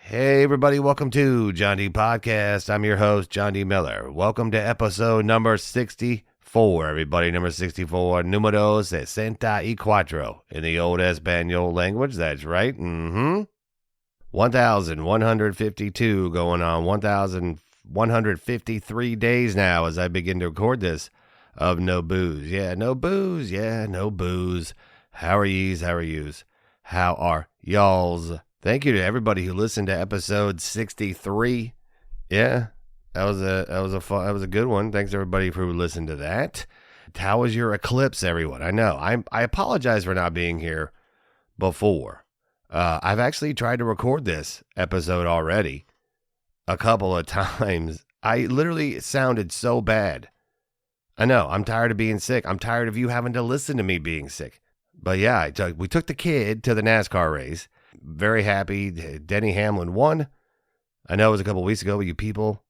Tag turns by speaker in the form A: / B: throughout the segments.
A: Hey everybody, welcome to John D Podcast. I'm your host, John D. Miller. Welcome to episode number 64, everybody. Number 64, numero 64 in the old Espanol language. That's right. 1,152 going on 1,153 days now as I begin to record this of no booze. Yeah, no booze. Yeah, no booze. How are yous? How are yous? How are y'alls? Thank you to everybody who listened to episode 63. Yeah, that was a good one. Thanks everybody who listened to that. How was your eclipse, everyone? I know I apologize for not being here before. I've actually tried to record this episode already a couple of times. I literally sounded so bad. I know. I'm tired of being sick. I'm tired of you having to listen to me being sick. But yeah, we took the kid to the NASCAR race. Very happy. Denny Hamlin won. I know it was a couple weeks ago, but you people,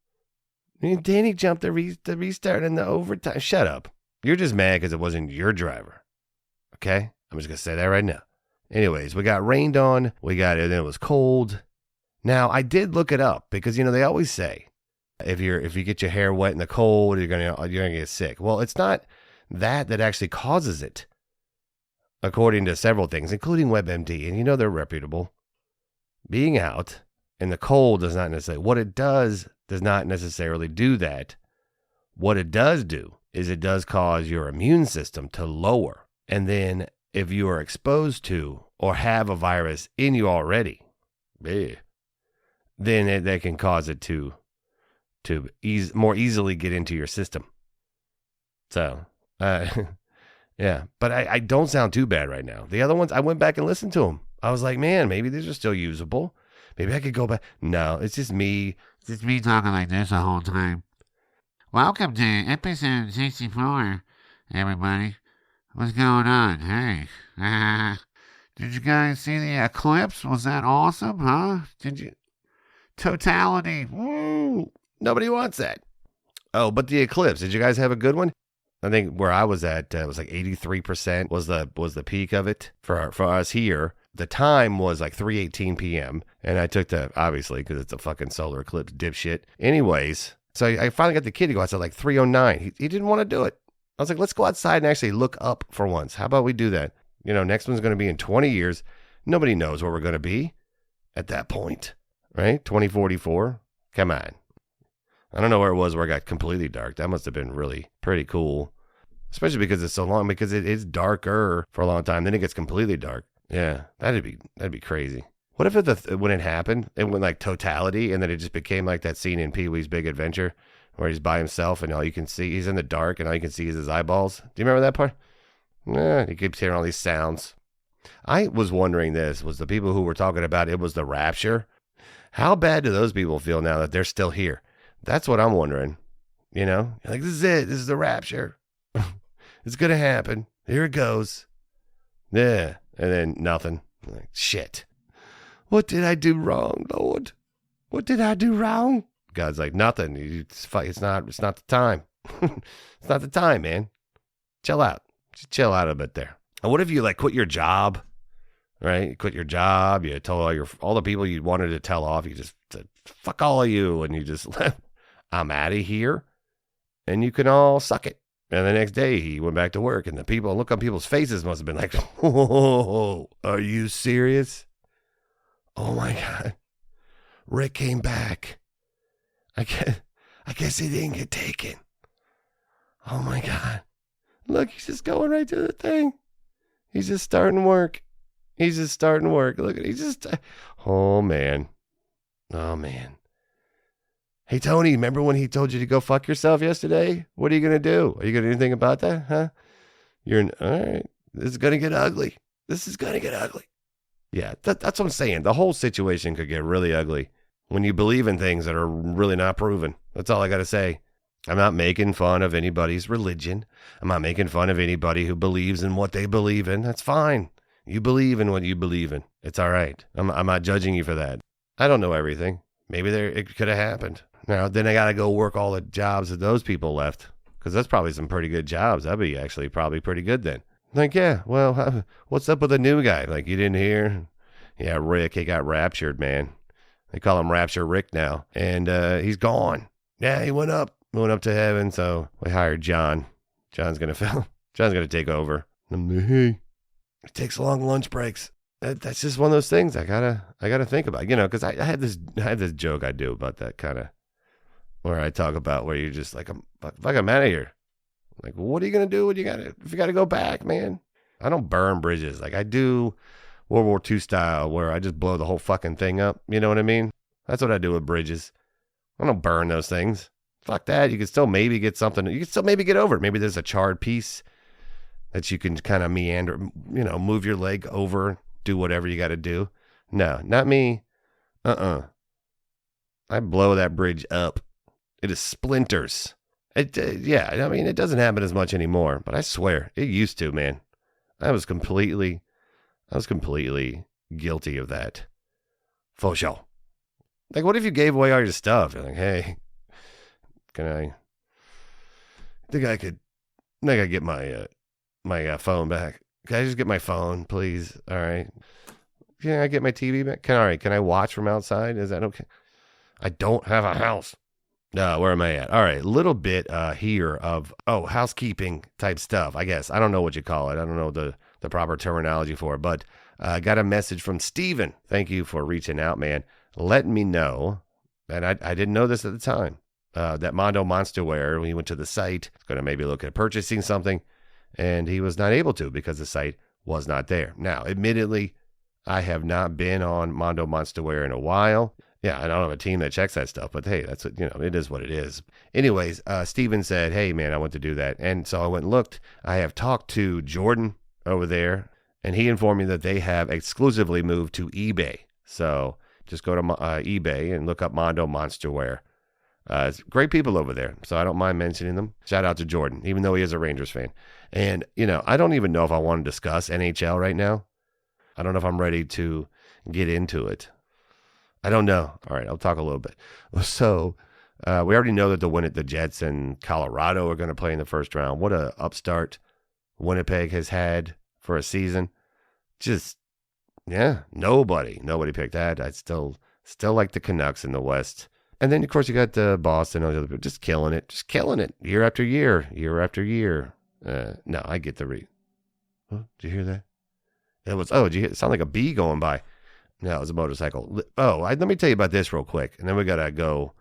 A: Danny jumped the restart in the overtime. Shut up. You're just mad because it wasn't your driver. Okay? I'm just going to say that right now. Anyways, we got rained on. And it was cold. Now, I did look it up because, they always say if you get your hair wet in the cold, you're going to get sick. Well, it's not that actually causes it. According to several things, including WebMD, and they're reputable. Being out in the cold does not not necessarily do that. What it does do is it does cause your immune system to lower. And then if you are exposed to or have a virus in you already, then that can cause it to more easily get into your system. So, yeah, but I don't sound too bad right now. The other ones, I went back and listened to them. I was like, man, maybe these are still usable. Maybe I could go back. No, it's just me. It's just me talking like this the whole time. Welcome to episode 64, everybody. What's going on? Hey, did you guys see the eclipse? Was that awesome, huh? Did you? Totality. Woo! Nobody wants that. Oh, but the eclipse. Did you guys have a good one? I think where I was at, it was like 83% was the peak of it for us here. The time was like 3:18 p.m. And I took obviously, because it's a fucking solar eclipse dipshit. Anyways, so I finally got the kid to go outside like 3:09. He didn't want to do it. I was like, let's go outside and actually look up for once. How about we do that? Next one's going to be in 20 years. Nobody knows where we're going to be at that point, right? 2044. Come on. I don't know where it was where it got completely dark. That must have been really pretty cool. Especially because it's so long, because it is darker for a long time. Then it gets completely dark. Yeah, that'd be crazy. What if when it happened, it went like totality, and then it just became like that scene in Pee-wee's Big Adventure where he's by himself and all you can see, he's in the dark and all you can see is his eyeballs. Do you remember that part? Yeah, he keeps hearing all these sounds. I was wondering was the people who were talking about it was the Rapture. How bad do those people feel now that they're still here? That's what I'm wondering. Like, this is it. This is the Rapture. It's going to happen. Here it goes. Yeah. And then nothing. Like, shit. What did I do wrong, Lord? What did I do wrong? God's like, nothing. It's not the time. It's not the time, man. Chill out. Just chill out a bit there. And what if you quit your job? Right? You quit your job. You told all the people you wanted to tell off. You just said, fuck all of you. And you just left. I'm out of here. And you can all suck it. And the next day he went back to work, and the look on people's faces must have been like, "Whoa, are you serious? Oh my God, Rick came back. I guess he didn't get taken. Oh my God, look, he's just going right to the thing. He's just starting work. Look at oh man. Hey, Tony, remember when he told you to go fuck yourself yesterday? What are you going to do? Are you going to do anything about that? Huh? All right. This is going to get ugly. Yeah, that's what I'm saying. The whole situation could get really ugly when you believe in things that are really not proven. That's all I got to say. I'm not making fun of anybody's religion. I'm not making fun of anybody who believes in what they believe in. That's fine. You believe in what you believe in. It's all right. I'm not judging you for that. I don't know everything. Maybe it could have happened. Now, then I got to go work all the jobs that those people left, because that's probably some pretty good jobs. That'd be actually probably pretty good then. Like, yeah, well, what's up with the new guy? Like, you didn't hear? Yeah, Rick, he got raptured, man. They call him Rapture Rick now. And he's gone. Yeah, he went up to heaven. So we hired John. John's going to take over. Hey, it takes long lunch breaks. That's just one of those things I gotta think about, because I had this joke I do about that kind of, where I talk about where you're just like, I'm out of here. Like, what are you gonna do if you gotta go back, man? I don't burn bridges like I do World War II style, where I just blow the whole fucking thing up. You know what I mean? That's what I do with bridges. I don't burn those things. Fuck that. You can still maybe get something. You can still maybe get over it. Maybe there's a charred piece that you can kind of meander, move your leg over, do whatever you got to do. No, not me. I blow that bridge up. It is splinters. It doesn't happen as much anymore, but I swear it used to, man. I was completely guilty of that. For sure. Like, what if you gave away all your stuff? You're like, hey, I think I could get my phone back. Can I just get my phone, please? All right. Can I get my TV back? Can I watch from outside? Is that okay? I don't have a house. No, where am I at? All right, little bit here of housekeeping type stuff, I guess. I don't know what you call it. I don't know the proper terminology for it, but I got a message from Steven. Thank you for reaching out, man. Letting me know, and I didn't know this at the time, that Mondo Monster Wear, when he went to the site, was going to maybe look at purchasing something, and he was not able to because the site was not there. Now, admittedly, I have not been on Mondo Monster Wear in a while. Yeah, I don't have a team that checks that stuff, but hey, that's what, it is what it is. Anyways, Steven said, hey, man, I want to do that. And so I went and looked. I have talked to Jordan over there, and he informed me that they have exclusively moved to eBay. So just go to eBay and look up Mondo Monster Wear. It's great people over there, so I don't mind mentioning them. Shout out to Jordan, even though he is a Rangers fan. And, I don't even know if I want to discuss NHL right now. I don't know if I'm ready to get into it. I don't know. All right, I'll talk a little bit. So we already know that the Jets and Colorado are going to play in the first round. What a upstart Winnipeg has had for a season. Just, nobody picked that. I still like the Canucks in the West. And then, of course, you got Boston and all the other people just killing it year after year. No, I get the read. Oh, did you hear that? Did you hear it? Sound like a bee going by. No, it was a motorcycle. Let me tell you about this real quick. And then we got to go.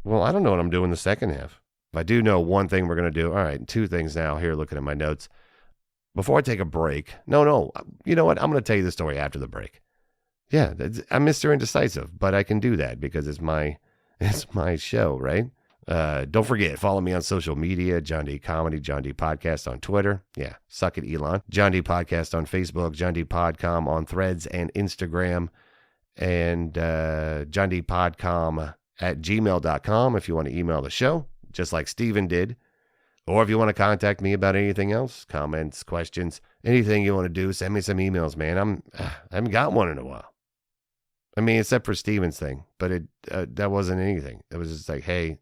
A: Well, I don't know what I'm doing the second half. I do know one thing we're going to do. All right, two things now here looking at my notes. Before I take a break. No. You know what? I'm going to tell you the story after the break. Yeah, I'm Mr. Indecisive, but I can do that because it's my show, right? Don't forget, follow me on social media, John D Comedy, John D Podcast on Twitter. Yeah, suck it, Allan. John D Podcast on Facebook, JonDpodcom on Threads and Instagram, and JonDpodcom at gmail.com if you want to email the show, just like Steven did. Or if you want to contact me about anything else, comments, questions, anything you want to do, send me some emails, man. I haven't got one in a while. I mean, except for Steven's thing, but that wasn't anything. It was just like, hey,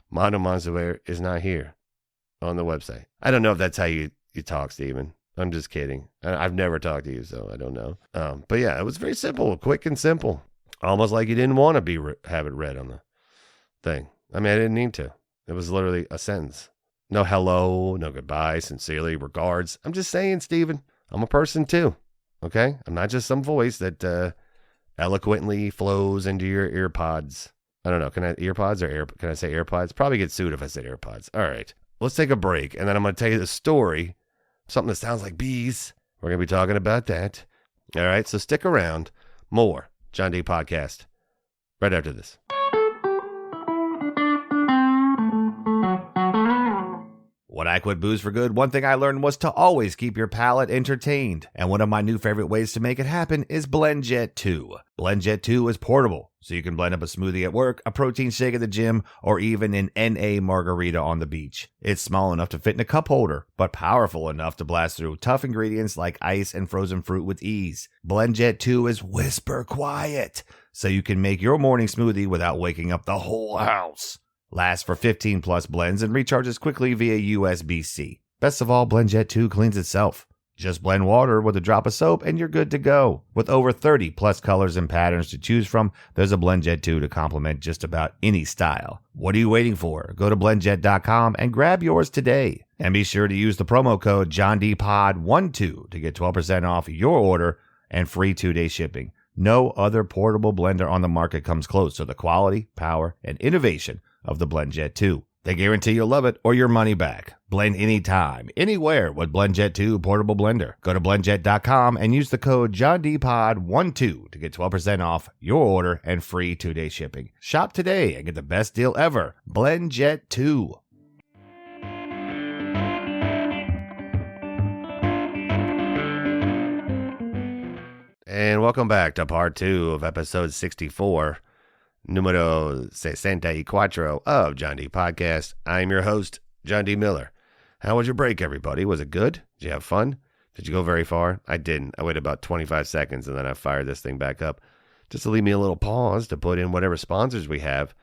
A: Mondo Monster Wear is not here on the website. I don't know if that's how you talk, Steven. I'm just kidding. I've never talked to you, so I don't know. But yeah, it was very simple, quick and simple. Almost like you didn't want to have it read on the thing. I mean, I didn't need to. It was literally a sentence. No hello, no goodbye, sincerely, regards. I'm just saying, Steven, I'm a person too, okay? I'm not just some voice that eloquently flows into your earpods. I don't know. Can I earpods or can I say AirPods? Probably get sued if I said AirPods. All right. Let's take a break, and then I'm going to tell you the story. Something that sounds like bees. We're going to be talking about that. All right. So stick around. More John D Podcast right after this.
B: When I quit booze for good, one thing I learned was to always keep your palate entertained. And one of my new favorite ways to make it happen is BlendJet 2. BlendJet 2 is portable, so you can blend up a smoothie at work, a protein shake at the gym, or even an NA margarita on the beach. It's small enough to fit in a cup holder, but powerful enough to blast through tough ingredients like ice and frozen fruit with ease. BlendJet 2 is whisper quiet, so you can make your morning smoothie without waking up the whole house. Lasts for 15 plus blends and recharges quickly via USB-C. Best of all, BlendJet 2 cleans itself. Just blend water with a drop of soap and you're good to go. With over 30 plus colors and patterns to choose from, there's a BlendJet 2 to complement just about any style. What are you waiting for? Go to blendjet.com and grab yours today. And be sure to use the promo code JonDpod12 to get 12% off your order and free 2-day shipping. No other portable blender on the market comes close to the quality, power, and innovation of the BlendJet 2. They guarantee you'll love it or your money back. Blend anytime, anywhere with BlendJet 2 portable blender. Go to blendjet.com and use the code JonDpod12 to get 12% off your order and free 2-day shipping. Shop today and get the best deal ever. BlendJet 2.
A: And welcome back to part 2 of episode 64, numero 64 of John D Podcast. I'm your host, John D. Miller. How was your break, everybody? Was it good? Did you have fun? Did you go very far? I didn't. I waited about 25 seconds and then I fired this thing back up just to leave me a little pause to put in whatever sponsors we have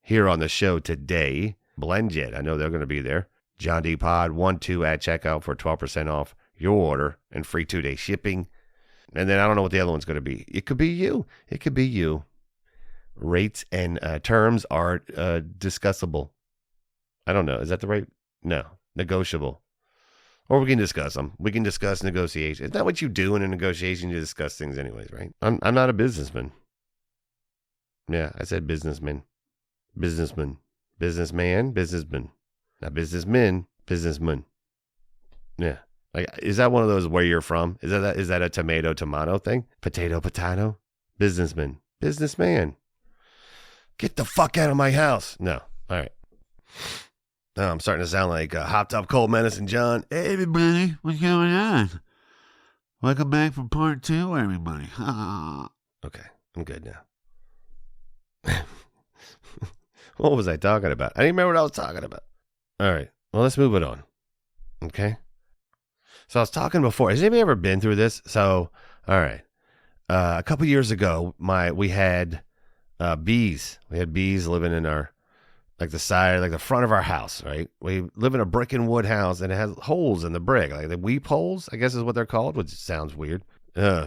A: here on the show today. BlendJet, I know they're going to be there. John D Pod 12 at checkout for 12% off your order and free 2-day shipping. And then I don't know what the other one's going to be. It could be you. It could be you. Rates and terms are discussable. I don't know. Is that the right? No. Negotiable. Or we can discuss them. We can discuss negotiation. Isn't that what you do in a negotiation? You discuss things anyways, right? I'm not a businessman. Yeah, I said businessman. Businessman. Businessman. Businessman. Not businessmen. Businessman. Yeah. Like, is that one of those where you're from? Is that a tomato thing? Potato. Businessman. Businessman. Get the fuck out of my house. No. All right. Oh, I'm starting to sound like Hopped Up Cold Medicine John.
C: Hey, everybody. What's going on? Welcome back from part 2, everybody.
A: Okay. I'm good now. What was I talking about? I didn't remember what I was talking about. All right. Well, let's move it on. Okay. So I was talking before. Has anybody ever been through this? So, all right. A couple years ago, we had bees. We had bees living in our, like the side, like the front of our house, right? We live in a brick and wood house, and it has holes in the brick, like the weep holes, I guess is what they're called, which sounds weird.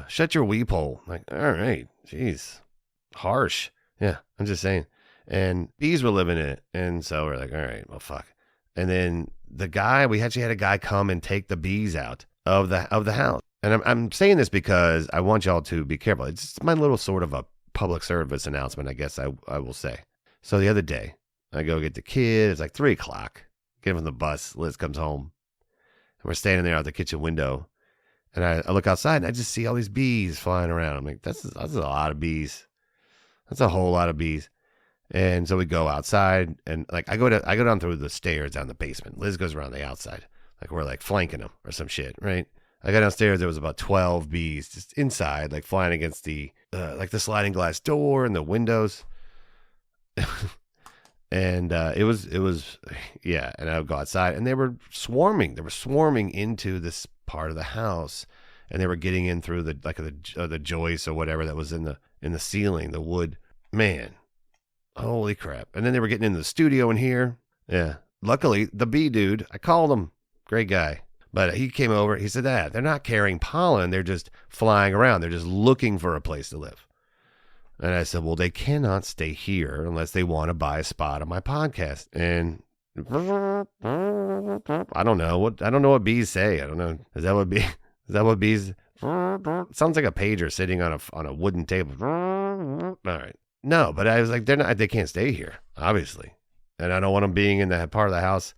A: Shut your weep hole. Like, all right, jeez, harsh. Yeah, I'm just saying. And bees were living in it, and so we're like, all right, well, fuck. And then we actually had a guy come and take the bees out of the house. And I'm saying this because I want y'all to be careful. It's my little sort of a public service announcement, I guess I will say. So the other day, I go get the kid. It's like 3 o'clock. Get him from the bus. Liz comes home. And we're standing there out the kitchen window. And I look outside and I just see all these bees flying around. I'm like, that's a lot of bees. That's a whole lot of bees. And so we go outside and like I go down through the stairs down the basement. Liz goes around the outside. Like we're like flanking them or some shit, right? I got downstairs, there was about 12 bees just inside, like flying against the like the sliding glass door and the windows. And it was yeah, and I would go outside and they were swarming. They were swarming into this part of the house, and they were getting in through the joist or whatever that was in the ceiling, the wood. Man. Holy crap. And then they were getting into the studio in here. Yeah. Luckily, the bee dude, I called him. Great guy. But he came over. He said, they're not carrying pollen. They're just flying around. They're just looking for a place to live. And I said, well, they cannot stay here unless they want to buy a spot on my podcast. And I don't know what bees say. I don't know. Is that what bees? Sounds like a pager sitting on a wooden table. All right. No, but I was like, they can't stay here, obviously. And I don't want them being in that part of the house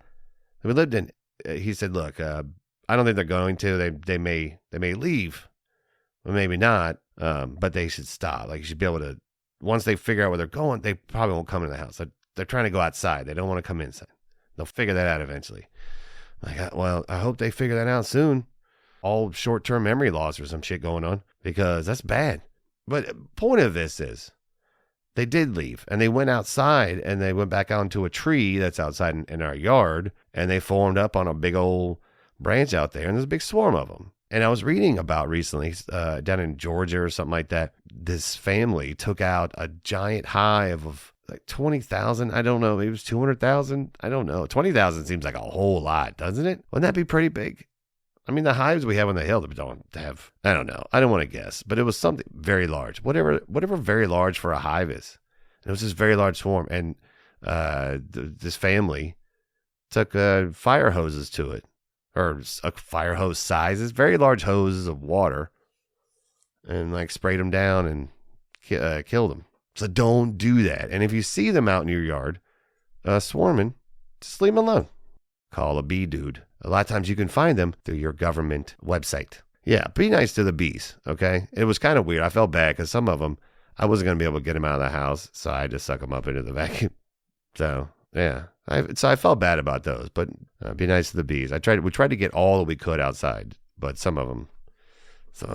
A: that we lived in. He said, look, I don't think they're going to. They may leave, or maybe not, but they should stop. Like, you should be able to, once they figure out where they're going, they probably won't come in the house. They're trying to go outside. They don't want to come inside. They'll figure that out eventually. Like, well, I hope they figure that out soon. All short-term memory loss or some shit going on, because that's bad. But point of this is, they did leave, and they went outside, and they went back onto a tree that's outside in our yard, and they formed up on a big old branch out there, and there's a big swarm of them. And I was reading about recently, down in Georgia or something like that, this family took out a giant hive of like 20,000. I don't know. Maybe it was 200,000. I don't know. 20,000 seems like a whole lot, doesn't it? Wouldn't that be pretty big? I mean, the hives we have on the hill don't have, I don't know. I don't want to guess, but it was something very large. Whatever very large for a hive is. It was this very large swarm. And this family took fire hoses to it, or a fire hose size. It's very large hoses of water, and like sprayed them down and killed them. So don't do that. And if you see them out in your yard swarming, just leave them alone. Call a bee dude. A lot of times you can find them through your government website. Yeah, be nice to the bees, okay? It was kind of weird. I felt bad because some of them, I wasn't going to be able to get them out of the house, so I just suck them up into the vacuum. So, yeah. I felt bad about those, but be nice to the bees. We tried to get all that we could outside, but some of them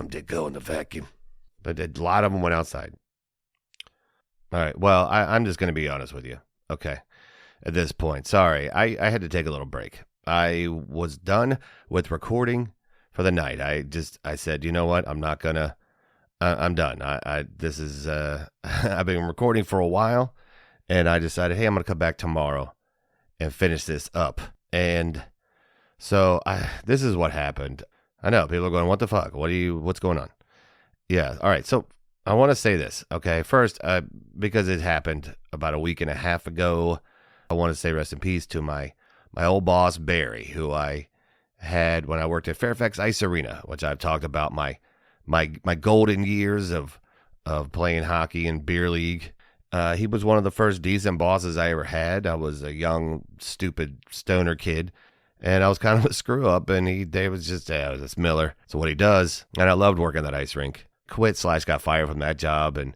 A: did go in the vacuum. But a lot of them went outside. All right, well, I'm just going to be honest with you, okay? At this point, sorry, I had to take a little break. I was done with recording for the night. I said, you know what? I'm not gonna, I'm done. This is, I've been recording for a while, and I decided, hey, I'm gonna come back tomorrow and finish this up. And so this is what happened. I know people are going, what the fuck? What's going on? Yeah. All right. So I want to say this. Okay. First, because it happened about a week and a half ago, I want to say rest in peace to my old boss, Barry, who I had when I worked at Fairfax Ice Arena, which I've talked about my golden years of playing hockey in beer league. He was one of the first decent bosses I ever had. I was a young, stupid stoner kid, and I was kind of a screw up, and they was just, this Miller. So what he does, and I loved working that ice rink. Got fired from that job, and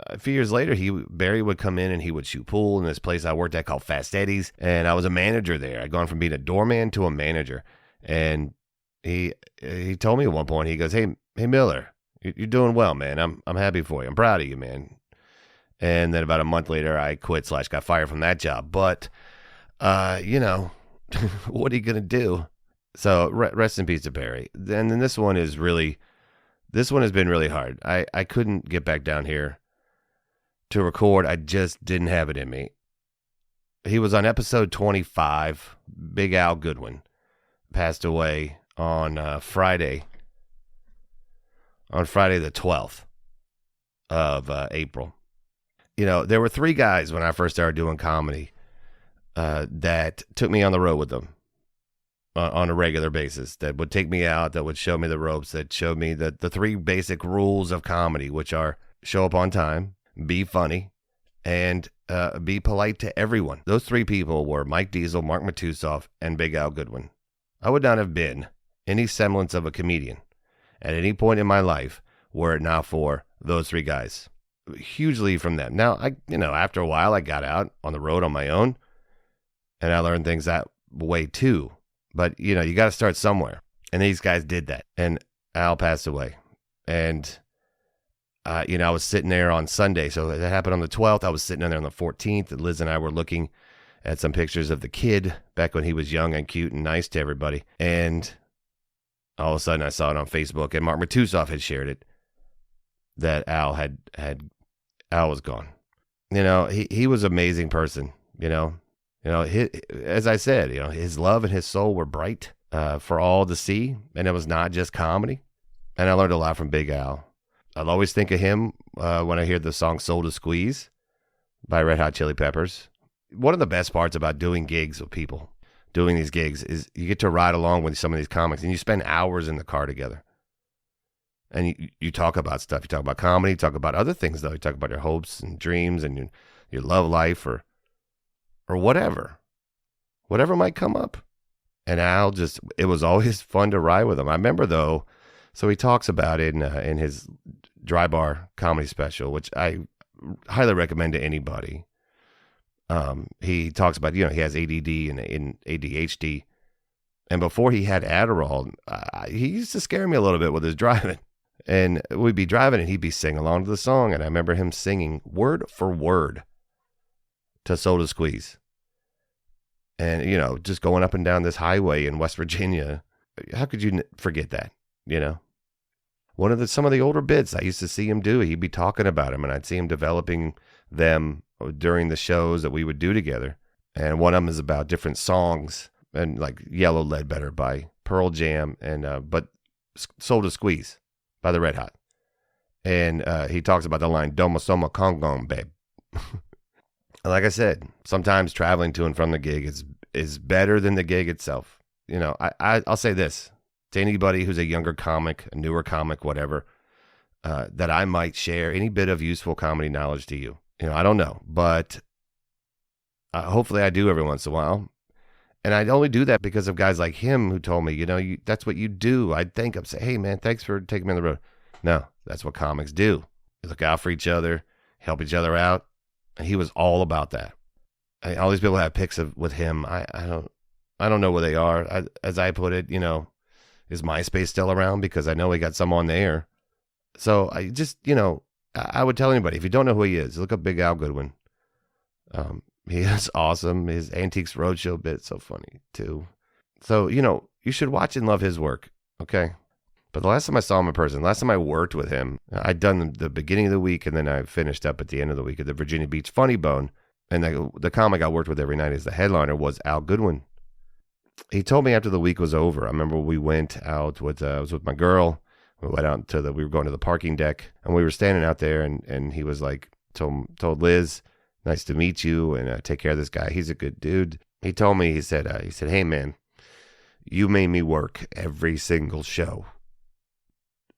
A: a few years later, Barry would come in and he would shoot pool in this place I worked at called Fast Eddie's, and I was a manager there. I'd gone from being a doorman to a manager, and he told me at one point, he goes, hey Miller, you're doing well, man. I'm happy for you. I'm proud of you, man. And then about a month later, I got fired from that job. But, you know, what are you going to do? So rest in peace to Barry. And then this one has been really hard. I couldn't get back down here to record. I just didn't have it in me. He was on episode 25. Big Al Goodwin passed away on Friday the 12th of April. You know, there were 3 guys when I first started doing comedy that took me on the road with them on a regular basis, that would take me out, that would show me the ropes, that showed me the 3 basic rules of comedy, which are show up on time, be funny, and be polite to everyone. Those 3 people were Mike Diesel, Mark Matusoff, and Big Al Goodwin. I would not have been any semblance of a comedian at any point in my life were it not for those 3 guys. Hugely from them. Now, after a while, I got out on the road on my own, and I learned things that way too. But, you got to start somewhere. And these guys did that. And Al passed away. And, I was sitting there on Sunday. So that happened on the 12th. I was sitting there on the 14th. And Liz and I were looking at some pictures of the kid back when he was young and cute and nice to everybody. And all of a sudden, I saw it on Facebook. And Mark Matusoff had shared it, that Al was gone. He was an amazing person, as I said, his love and his soul were bright for all to see, and it was not just comedy. And I learned a lot from Big Al. I'll always think of him when I hear the song Soul to Squeeze by Red Hot Chili Peppers. One of the best parts about doing gigs with people, doing these gigs, is you get to ride along with some of these comics, and you spend hours in the car together. And you talk about stuff. You talk about comedy. You talk about other things, though. You talk about your hopes and dreams and your love life or whatever. Whatever might come up. And Al it was always fun to ride with him. I remember, though, so he talks about it in his Dry Bar comedy special, which I highly recommend to anybody. He talks about, he has ADD and ADHD. And before he had Adderall, he used to scare me a little bit with his driving. And we'd be driving and he'd be singing along to the song. And I remember him singing word for word to Soul to Squeeze. And, just going up and down this highway in West Virginia. How could you forget that, Some of the older bits I used to see him do, he'd be talking about them, and I'd see him developing them during the shows that we would do together. And one of them is about different songs, and like Yellow Ledbetter by Pearl Jam, and but Soul to Squeeze by the Red Hot. And he talks about the line, Domo Somo Kongong, babe. Like I said, sometimes traveling to and from the gig is better than the gig itself. You know, I'll say this to anybody who's a younger comic, a newer comic, whatever, that I might share any bit of useful comedy knowledge to you. You know, I don't know, but hopefully I do every once in a while. And I only do that because of guys like him who told me, you know, that's what you do. I'd thank him, say, hey, man, thanks for taking me on the road. No, that's what comics do. You look out for each other, help each other out. And he was all about that. All these people have pics with him. I don't know where they are. As I put it, you know, is MySpace still around? Because I know he got some on there. So I just, you know, I would tell anybody, if you don't know who he is, look up Big Al Goodwin. He is awesome. His Antiques Roadshow bit's so funny too. So, you know, you should watch and love his work. Okay. But the last time I saw him in person, last time I worked with him, I'd done the beginning of the week, and then I finished up at the end of the week at the Virginia Beach Funny Bone. And the comic I worked with every night as the headliner was Al Goodwin. He told me after the week was over. I remember we went out with, I was with my girl. We went out we were going to the parking deck, and we were standing out there, and he was like, told Liz, nice to meet you, and take care of this guy. He's a good dude. He told me, he said, hey man, you made me work every single show.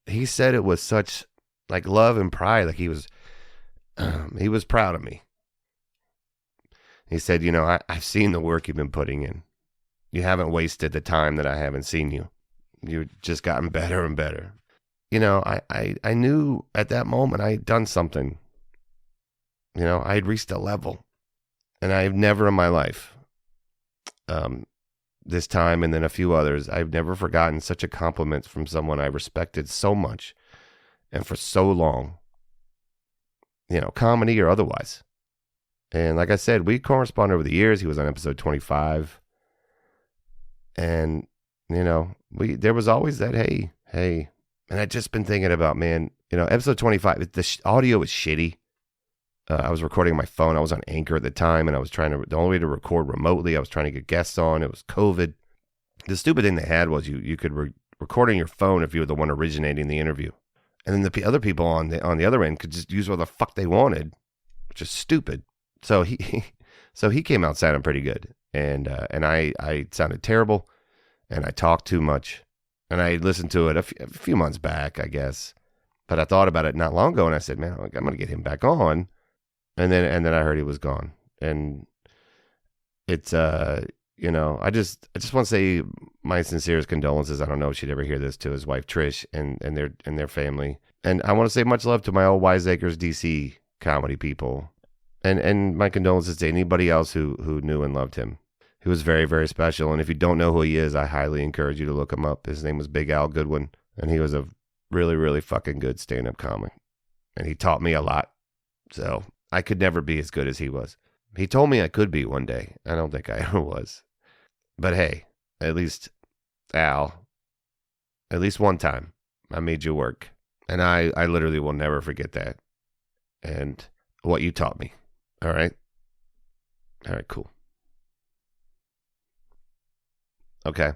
A: He said it was such like love and pride. Like he was proud of me. He said, you know, I've seen the work you've been putting in. You haven't wasted the time that I haven't seen you. You've just gotten better and better. You know, I knew at that moment I had done something. You know, I had reached a level, and I've never in my life, this time and then a few others, I've never forgotten such a compliment from someone I respected so much and for so long, you know, comedy or otherwise. And like I said, we corresponded over the years. He was on episode 25. And, you know, there was always that, hey. And I'd just been thinking about, man, you know, episode 25, the audio was shitty. I was recording on my phone. I was on Anchor at the time, and I was the only way to record remotely, I was trying to get guests on. It was COVID. The stupid thing they had was you could record on your phone if you were the one originating the interview. And then the other people on the other end could just use what the fuck they wanted, which is stupid. So he came out sounding pretty good. And I sounded terrible, and I talked too much. And I listened to it a few months back, I guess. But I thought about it not long ago, and I said, man, I'm going to get him back on. And then I heard he was gone. And it's, you know, I just want to say my sincerest condolences. I don't know if she'd ever hear this, to his wife, Trish, and their family. And I want to say much love to my old Wiseacres, DC comedy people. And my condolences to anybody else who knew and loved him. He was very, very special. And if you don't know who he is, I highly encourage you to look him up. His name was Big Al Goodwin. And he was a really, really fucking good stand-up comic. And he taught me a lot. So I could never be as good as he was. He told me I could be one day. I don't think I ever was. But hey, at least, Al, at least one time, I made you work. And I literally will never forget that. And what you taught me. All right? All right, cool. Okay.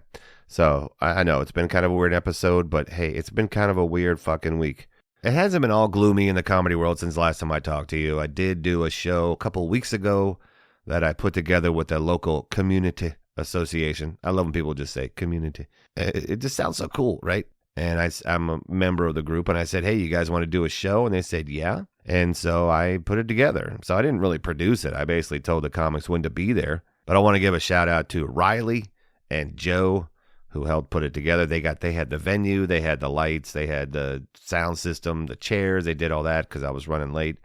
A: So, I know it's been kind of a weird episode, but hey, it's been kind of a weird fucking week. It hasn't been all gloomy in the comedy world since the last time I talked to you. I did do a show a couple weeks ago that I put together with a local community association. I love when people just say community. It just sounds so cool, right? And I'm a member of the group, and I said, hey, you guys want to do a show? And they said, yeah. And so I put it together. So I didn't really produce it. I basically told the comics when to be there. But I want to give a shout out to Riley and Joe, who helped put it together. They had the venue, they had the lights, they had the sound system, the chairs. They did all that because I was running late.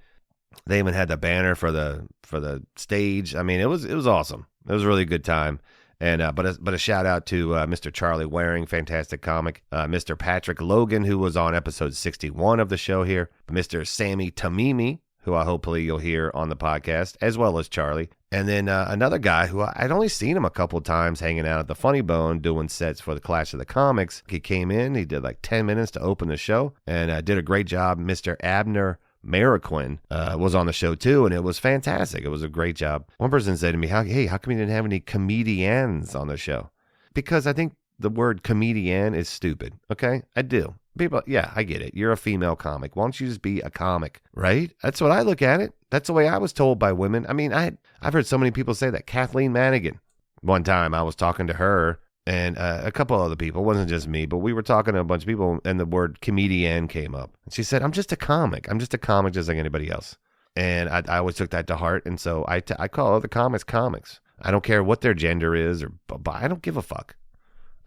A: They even had the banner for the stage. I mean, it was awesome. It was a really good time. And but a shout out to Mr. Charlie Waring, fantastic comic. Mr. Patrick Logan, who was on episode 61 of the show here. Mr. Sammy Tamimi, who hopefully you'll hear on the podcast, as well as Charlie. And then another guy who I'd only seen him a couple times hanging out at the Funny Bone doing sets for the Clash of the Comics. He came in, he did like 10 minutes to open the show, and did a great job. Mr. Abner Mariquin was on the show too, and it was fantastic. It was a great job. One person said to me, hey, how come you didn't have any comedians on the show? Because I think the word comedienne is stupid. Okay, I do. People, yeah, I get it. You're a female comic. Why don't you just be a comic, right? That's what I look at it. That's the way I was told by women. I mean, I've heard so many people say that. Kathleen Madigan. One time I was talking to her and a couple other people. It wasn't just me, but we were talking to a bunch of people, and the word comedienne came up. And she said, I'm just a comic. I'm just a comic just like anybody else. And I always took that to heart. And so I call other comics comics. I don't care what their gender is, but I don't give a fuck.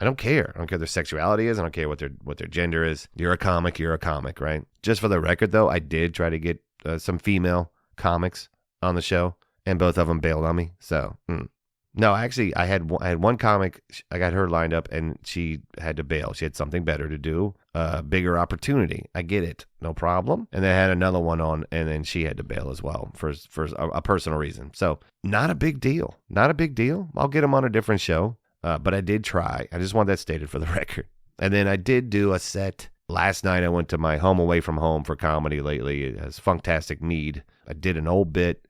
A: I don't care. I don't care what their sexuality is. I don't care what their gender is. You're a comic, right? Just for the record, though, I did try to get some female comics on the show, and both of them bailed on me. So, no, actually, I had one comic. I got her lined up, and she had to bail. She had something better to do, bigger opportunity. I get it, no problem. And they had another one on, and then she had to bail as well for a personal reason. So, not a big deal. Not a big deal. I'll get them on a different show. But I did try. I just want that stated for the record. And then I did do a set. Last night I went to my home away from home for comedy lately. It has Funktastic Mead. I did an old bit.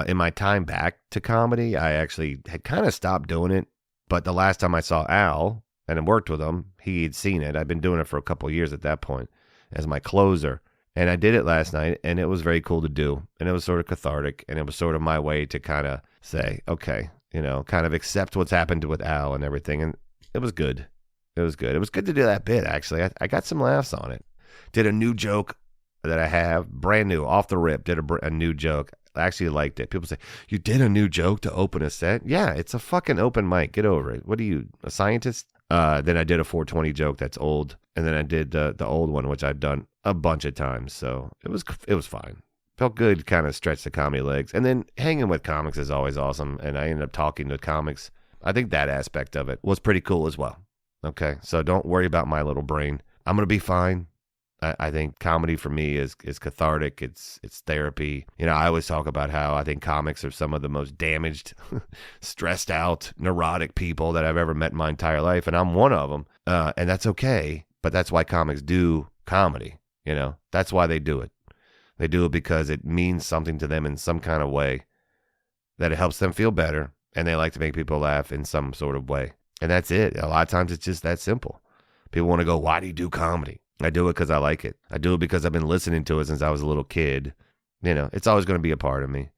A: In my time back to comedy, I actually had kind of stopped doing it. But the last time I saw Al and I worked with him, he'd seen it. I'd been doing it for a couple of years at that point as my closer. And I did it last night, and it was very cool to do. And it was sort of cathartic, and it was sort of my way to kind of say, okay, kind of accept what's happened with Al and everything. And it was good. It was good. It was good to do that bit, actually. I got some laughs on it. Did a new joke that I have, brand new, off the rip, did a new joke. I actually liked it. People say, you did a new joke to open a set? Yeah, it's a fucking open mic. Get over it. What are you, a scientist? Then I did a 420 joke that's old. And then I did the old one, which I've done a bunch of times. So it was fine. Felt good, kind of stretched the comedy legs. And then hanging with comics is always awesome. And I ended up talking to comics. I think that aspect of it was pretty cool as well. Okay, so don't worry about my little brain. I'm going to be fine. I think comedy for me is cathartic. It's therapy. I always talk about how I think comics are some of the most damaged, stressed out, neurotic people that I've ever met in my entire life. And I'm one of them. And that's okay. But that's why comics do comedy. That's why they do it. They do it because it means something to them in some kind of way, that it helps them feel better, and they like to make people laugh in some sort of way. And that's it. A lot of times it's just that simple. People want to go, why do you do comedy? I do it because I like it. I do it because I've been listening to it since I was a little kid. It's always going to be a part of me.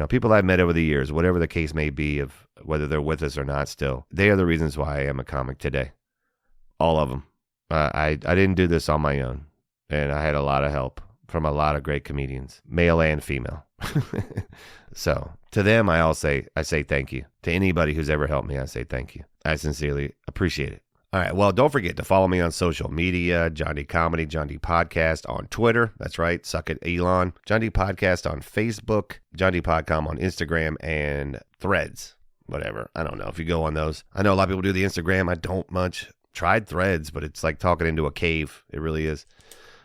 A: People I've met over the years, whatever the case may be, of whether they're with us or not still, they are the reasons why I am a comic today. All of them. I didn't do this on my own, and I had a lot of help from a lot of great comedians, male and female. So to them, I say thank you. To anybody who's ever helped me, I say thank you. I sincerely appreciate it. All right. Well, don't forget to follow me on social media, John D Comedy, John D Podcast on Twitter. That's right. Suck it, Allan. John D Podcast on Facebook, JonDpodcom on Instagram, and Threads. Whatever. I don't know if you go on those. I know a lot of people do the Instagram. I don't much. Tried Threads, but it's like talking into a cave. It really is.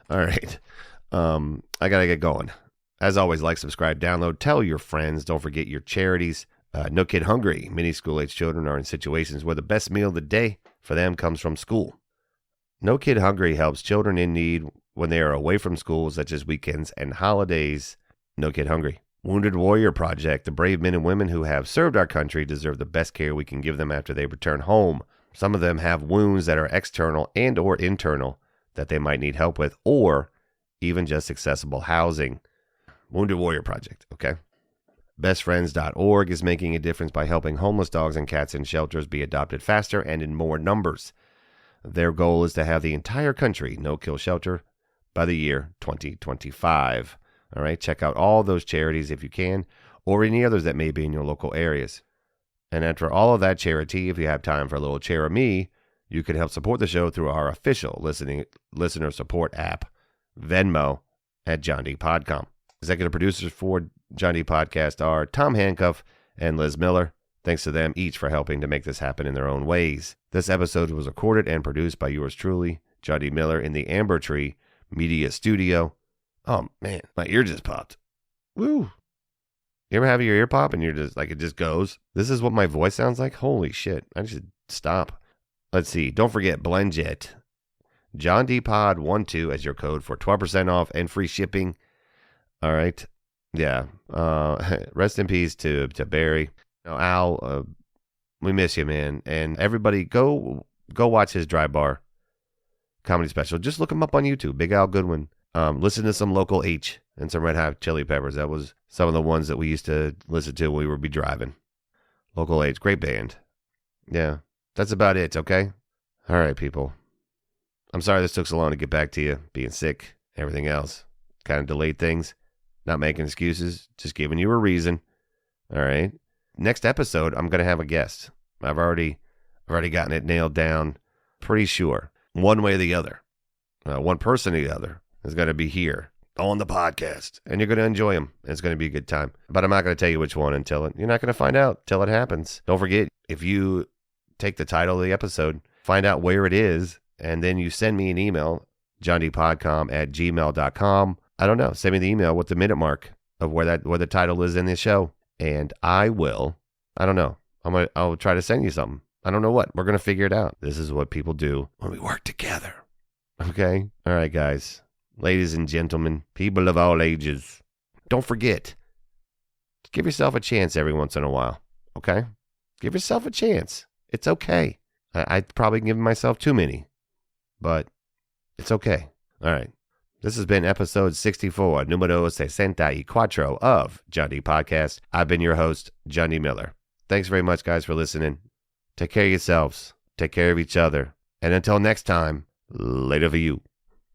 A: All right. I got to get going. As always, like, subscribe, download, tell your friends. Don't forget your charities. No Kid Hungry. Many school-age children are in situations where the best meal of the day for them comes from school. No Kid Hungry helps children in need when they are away from school, such as weekends and holidays. No Kid Hungry. Wounded Warrior Project. The brave men and women who have served our country deserve the best care we can give them after they return home. Some of them have wounds that are external and or internal that they might need help with, or even just accessible housing. Wounded Warrior Project, okay? BestFriends.org is making a difference by helping homeless dogs and cats in shelters be adopted faster and in more numbers. Their goal is to have the entire country no-kill shelter by the year 2025. All right, check out all those charities if you can, or any others that may be in your local areas. And after all of that charity, if you have time for a little Chair-a-Me, you can help support the show through our official listener support app, Venmo, at JonDpodcom. Executive producers for John D Podcast are Tom Handcuff and Liz Miller. Thanks to them each for helping to make this happen in their own ways. This episode was recorded and produced by yours truly, John D Miller, in the Amber Tree Media Studio. Oh, man, my ear just popped. Woo. You ever have your ear pop and you're just like, it just goes? This is what my voice sounds like? Holy shit. I should stop. Let's see. Don't forget BlendJet. JonDpod12 as your code for 12% off and free shipping. All right. Yeah. Rest in peace to Barry. Al, we miss you, man. And everybody go go watch his Dry Bar comedy special. Just look him up on YouTube, Big Al Goodwin. Listen to some Local H and some Red Hot Chili Peppers. That was some of the ones that we used to listen to when we would be driving. Local H, great band. Yeah, that's about it, okay? All right, people. I'm sorry this took so long to get back to you, being sick, everything else. Kind of delayed things. Not making excuses, just giving you a reason. All right. Next episode, I'm going to have a guest. I've already gotten it nailed down. Pretty sure. One way or the other. One person or the other is going to be here on the podcast. And you're going to enjoy them. It's going to be a good time. But I'm not going to tell you which one you're not going to find out till it happens. Don't forget, if you take the title of the episode, find out where it is, and then you send me an email, JonDpodcom@gmail.com. I don't know. Send me the email with the minute mark of where the title is in the show. And I don't know. I'll try to send you something. I don't know what. We're going to figure it out. This is what people do when we work together. Okay? All right, guys. Ladies and gentlemen, people of all ages, don't forget, give yourself a chance every once in a while. Okay? Give yourself a chance. It's okay. I'd probably give myself too many, but it's okay. All right. This has been episode 64, numero 64 of John D Podcast. I've been your host, John D. Miller. Thanks very much, guys, for listening. Take care of yourselves. Take care of each other. And until next time, later for you.